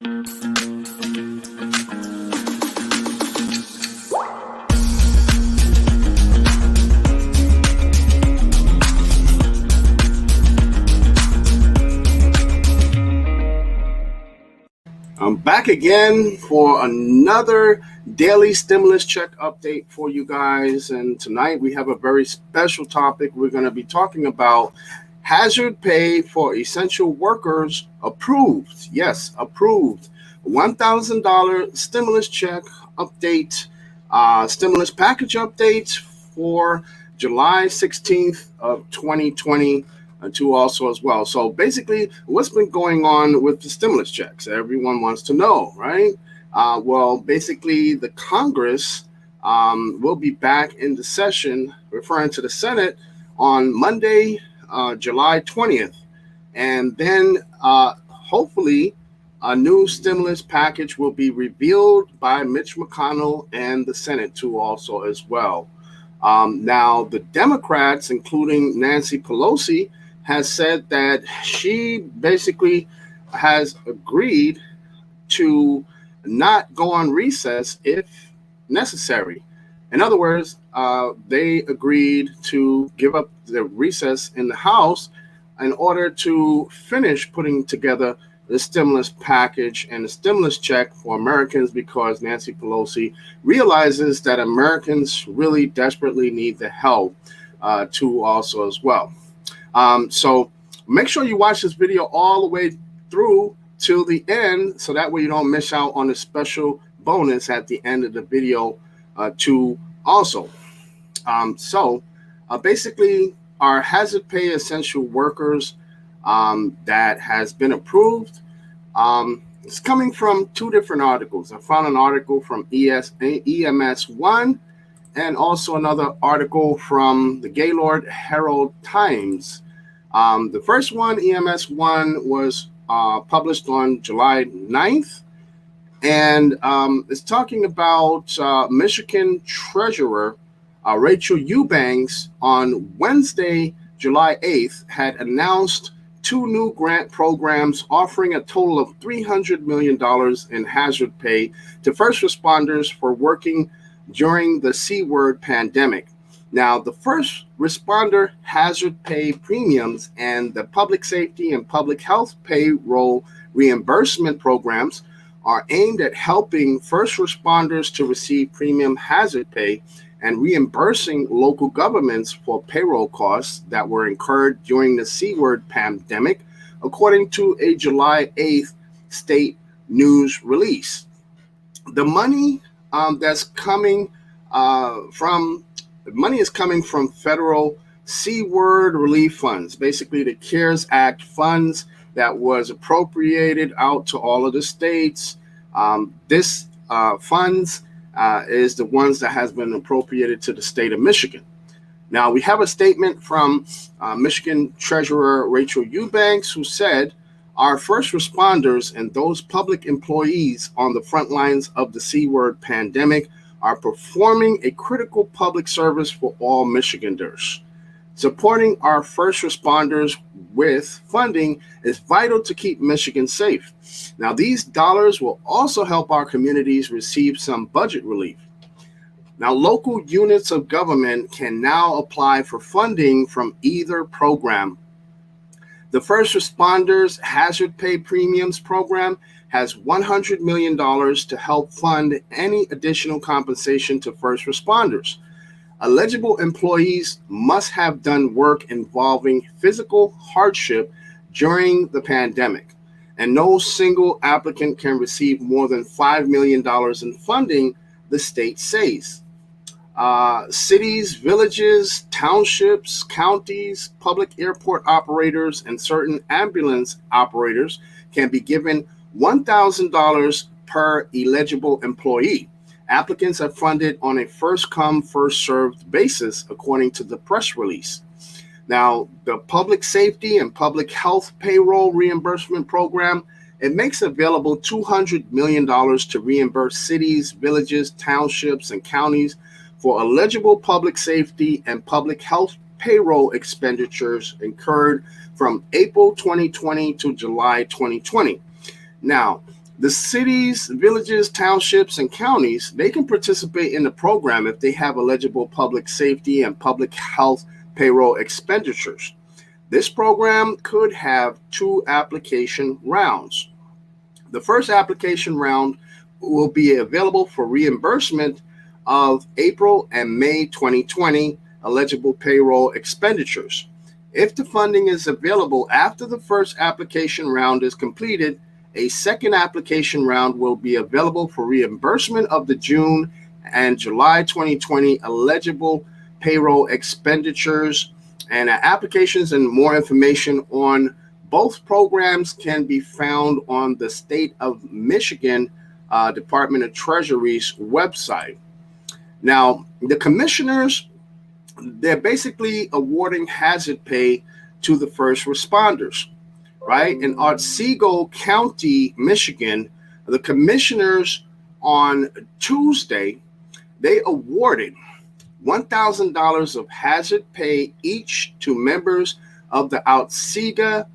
I'm back again for another daily stimulus check update for you guys. And tonight we have a very special topic. We're going to be talking about hazard pay for essential workers approved. Yes, approved. $1,000 stimulus check update, stimulus package updates for July 16th of 2020. To also as well. So basically, what's been going on with the stimulus checks? Everyone wants to know, right? Well, basically, the Congress will be back in the session, referring to the Senate, on Monday, July 20th. And then hopefully a new stimulus package will be revealed by Mitch McConnell and the Senate too also as well. Now, the Democrats, including Nancy Pelosi, has said that she basically has agreed to not go on recess if necessary. In other words, they agreed to give up the recess in the House in order to finish putting together the stimulus package and the stimulus check for Americans, because Nancy Pelosi realizes that Americans really desperately need the help too also as well. So make sure you watch this video all the way through till the end, so that way you don't miss out on a special bonus at the end of the video too also. Basically, our hazard pay essential workers that has been approved. It's coming from two different articles. I found an article from EMS1 and also another article from the Gaylord Herald Times. The first one, EMS1, was published on July 9th, and it's talking about Michigan Treasurer Rachel Eubanks on Wednesday, July 8th, had announced two new grant programs offering a total of $300 million in hazard pay to first responders for working during the C-word pandemic. Now, the first responder hazard pay premiums and the public safety and public health payroll reimbursement programs are aimed at helping first responders to receive premium hazard pay and reimbursing local governments for payroll costs that were incurred during the C-word pandemic, according to a July 8th state news release. The money that's coming is coming from federal C-word relief funds, basically the CARES Act funds that was appropriated out to all of the states. This funds is the ones that has been appropriated to the state of Michigan. Now, we have a statement from Michigan Treasurer Rachel Eubanks, who said, "Our first responders and those public employees on the front lines of the C-word pandemic are performing a critical public service for all Michiganders. Supporting our first responders with funding is vital to keep Michigan safe. Now, these dollars will also help our communities receive some budget relief. Now, local units of government can now apply for funding from either program. The First Responders Hazard Pay Premiums Program has $100 million to help fund any additional compensation to first responders. Eligible employees must have done work involving physical hardship during the pandemic, and no single applicant can receive more than $5 million in funding, the state says. Cities, villages, townships, counties, public airport operators, and certain ambulance operators can be given $1,000 per eligible employee. Applicants are funded on a first-come, first-served basis, according to the press release. Now, the Public Safety and Public Health Payroll Reimbursement Program, it makes available $200 million to reimburse cities, villages, townships, and counties for eligible public safety and public health payroll expenditures incurred from April 2020 to July 2020. Now, The cities, villages, townships, and counties, they can participate in the program if they have eligible public safety and public health payroll expenditures. This program could have two application rounds. The first application round will be available for reimbursement of April and May 2020 eligible payroll expenditures. If the funding is available after the first application round is completed, a second application round will be available for reimbursement of the June and July 2020 eligible payroll expenditures. And applications and more information on both programs can be found on the State of Michigan Department of Treasury's website. Now, the commissioners, they're basically awarding hazard pay to the first responders, right? In Otsego County, Michigan, the commissioners on Tuesday, they awarded $1,000 of hazard pay each to members of the Otsego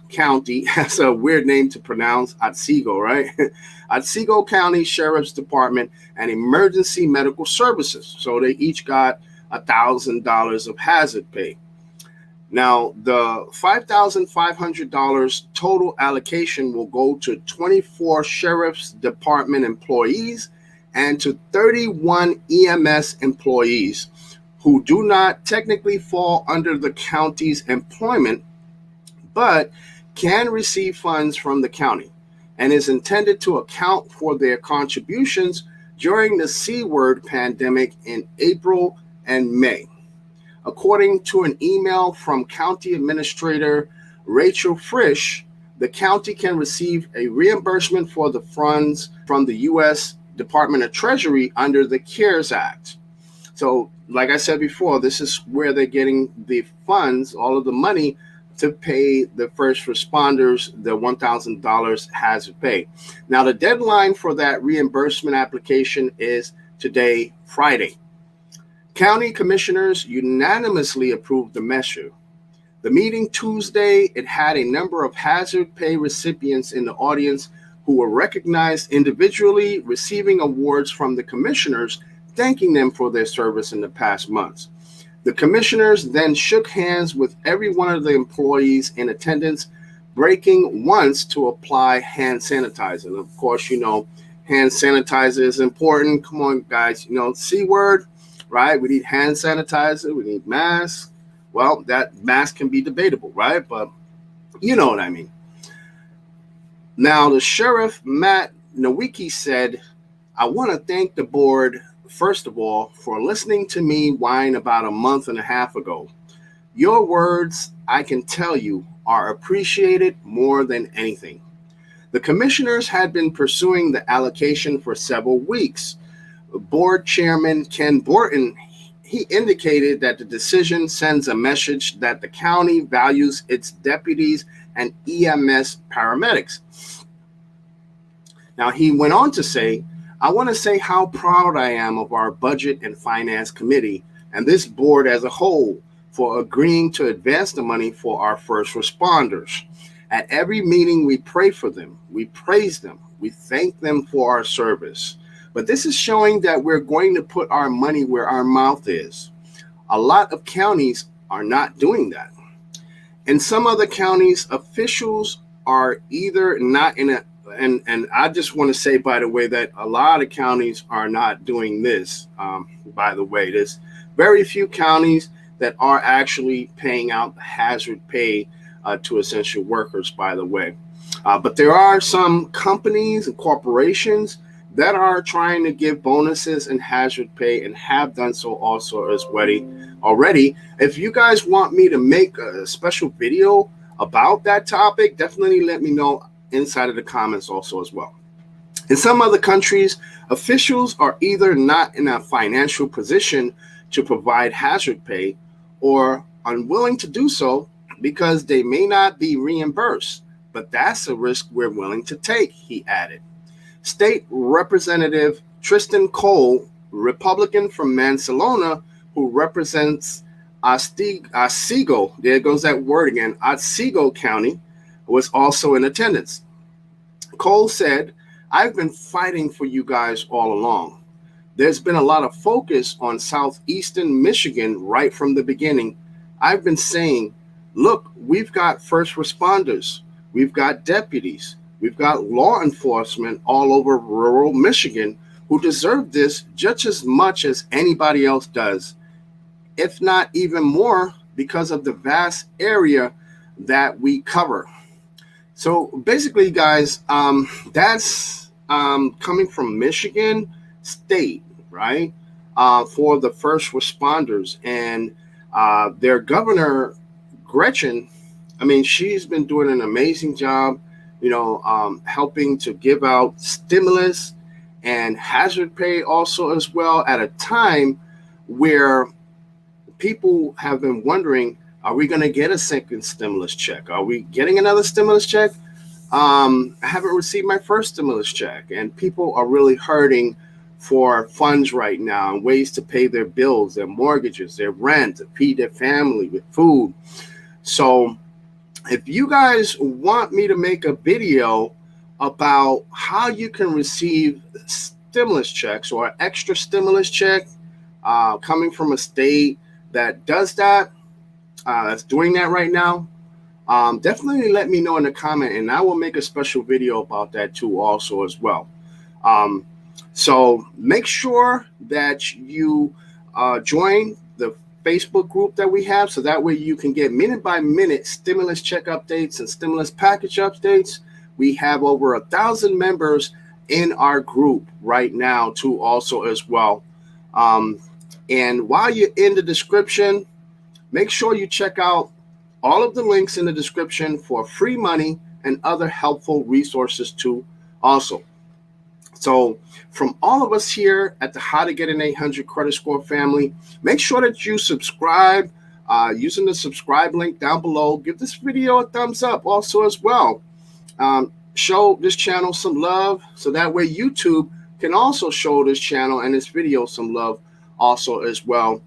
County. That's a weird name to pronounce, Otsego, right? Otsego County Sheriff's Department and Emergency Medical Services. So they each got $1,000 of hazard pay. Now, the $5,500 total allocation will go to 24 Sheriff's Department employees and to 31 EMS employees who do not technically fall under the county's employment, but can receive funds from the county, and is intended to account for their contributions during the C-word pandemic in April and May. According to an email from County Administrator Rachel Frisch, the county can receive a reimbursement for the funds from the U.S. Department of Treasury under the CARES Act. So, like I said before, this is where they're getting the funds, all of the money, to pay the first responders the $1,000 hazard pay. Now, the deadline for that reimbursement application is today, Friday. County commissioners unanimously approved the measure. The meeting Tuesday, it had a number of hazard pay recipients in the audience who were recognized individually, receiving awards from the commissioners, thanking them for their service in the past months. The commissioners then shook hands with every one of the employees in attendance, breaking once to apply hand sanitizer. And of course, you know, hand sanitizer is important. Come on, guys, you know, C word, right? We need hand sanitizer. We need masks. Well, that mask can be debatable, right? But you know what I mean. Now, the sheriff, Matt Nowicki, said, "I want to thank the board, first of all, for listening to me whine about a month and a half ago. Your words, I can tell you, are appreciated more than anything." The commissioners had been pursuing the allocation for several weeks. Board Chairman Ken Borton, he indicated that the decision sends a message that the county values its deputies and EMS paramedics. Now, he went on to say, "I want to say how proud I am of our Budget and Finance Committee and this board as a whole for agreeing to advance the money for our first responders. At every meeting, we pray for them, we praise them, we thank them for our service. But this is showing that we're going to put our money where our mouth is. A lot of counties are not doing that. In some other counties, officials are either not in a," and I just want to say, by the way, that a lot of counties are not doing this. By the way, there's very few counties that are actually paying out the hazard pay to essential workers, by the way. But there are some companies and corporations that are trying to give bonuses and hazard pay and have done so also as already. If you guys want me to make a special video about that topic, definitely let me know inside of the comments also as well. In some other countries, officials are either not in a financial position to provide hazard pay or unwilling to do so because they may not be reimbursed. But that's a risk we're willing to take, he added. State Representative Tristan Cole, Republican from Mansalona, who represents Otsego, there goes that word again, Otsego County, was also in attendance. Cole said, I've been fighting for you guys all along. There's been a lot of focus on southeastern Michigan right from the beginning. I've been saying, look, we've got first responders, we've got deputies, we've got law enforcement all over rural Michigan who deserve this just as much as anybody else does, if not even more, because of the vast area that we cover. So basically, guys, that's coming from Michigan State, right? For the first responders and their governor, Gretchen. I mean, she's been doing an amazing job, helping to give out stimulus and hazard pay also as well at a time where people have been wondering, are we going to get a second stimulus check? Are we getting another stimulus check? I haven't received my first stimulus check, and people are really hurting for funds right now and ways to pay their bills, their mortgages, their rent, to feed their family with food. So if you guys want me to make a video about how you can receive stimulus checks or an extra stimulus check coming from a state that does that, that's doing that right now, definitely let me know in the comment, and I will make a special video about that too also as well. So make sure that you join the Facebook group that we have, so that way you can get minute by minute stimulus check updates and stimulus package updates. We have over 1,000 members in our group right now too also as well. And while you're in the description, make sure you check out all of the links in the description for free money and other helpful resources too also. So from all of us here at the How to Get an 800 Credit Score family, make sure that you subscribe using the subscribe link down below. Give this video a thumbs up also as well. Show this channel some love, so that way YouTube can also show this channel and this video some love also as well.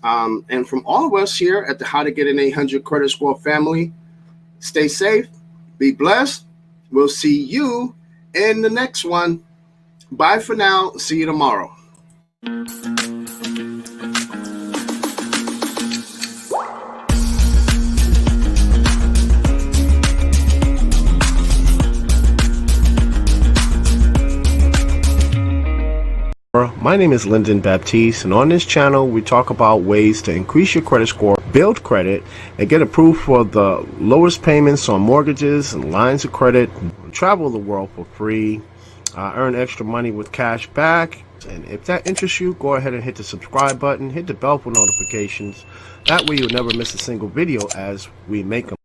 And from all of us here at the How to Get an 800 Credit Score family, stay safe, be blessed. We'll see you in the next one. Bye for now. See you tomorrow. My name is Lyndon Baptiste, and on this channel we talk about ways to increase your credit score, build credit, and get approved for the lowest payments on mortgages and lines of credit, travel the world for free, earn extra money with cash back. And if that interests you, go ahead and hit the subscribe button, hit the bell for notifications. That way you'll never miss a single video as we make them.